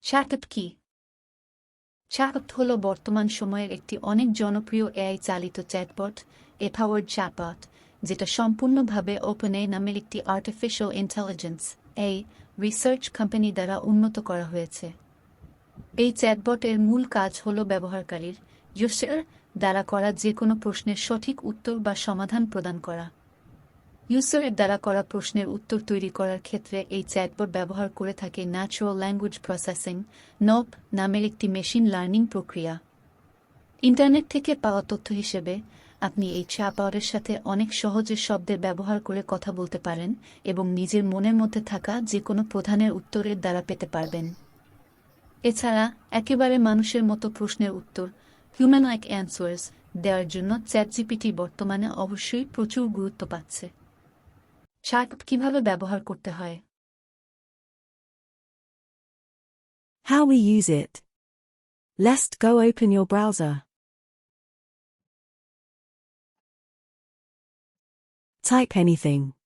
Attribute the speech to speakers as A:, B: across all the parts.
A: Chatbot কি? Chatbot হল বর্তমান সময়ের একটি অনেক জনপ্রিয় এআই চালিত চ্যাটবট, এপাওয়ার্ড চ্যাটবট, যেটা সম্পূর্ণভাবে ওপেনএআই নামের একটি আর্টিফিশিয়াল ইন্টেলিজেন্স রিসার্চ কোম্পানি দ্বারা উন্নত করা হয়েছে। এই চ্যাটবটের মূল কাজ হল ব্যবহারকারীর ইউজার দ্বারা করা যে কোনো প্রশ্নের সঠিক উত্তর বা সমাধান প্রদান করা। ইউজারের দ্বারা করা প্রশ্নের উত্তর তৈরি করার ক্ষেত্রে এই চ্যাটবট ব্যবহার করে থাকে ন্যাচারাল ল্যাঙ্গুয়েজ প্রসেসিং NLP নামের একটি মেশিন লার্নিং প্রক্রিয়া। ইন্টারনেট থেকে পাওয়া তথ্য হিসেবে আপনি এই চ্যাটবটের সাথে অনেক সহজে শব্দের ব্যবহার করে কথা বলতে পারেন এবং নিজের মনের মধ্যে থাকা যে কোনো প্রধানের উত্তরের দ্বারা পেতে পারবেন। এছাড়া একেবারে মানুষের মতো প্রশ্নের উত্তর হিউম্যান লাইক অ্যান্সার্স দেওয়ার জন্য চ্যাটজিপিটি বর্তমানে অবশ্যই প্রচুর গুরুত্ব পাচ্ছে। চ্যাটবট কিভাবে ব্যবহার করতে হয়?
B: How we use it. Let's go open your browser. Type anything.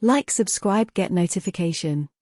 B: Like, subscribe, get notification.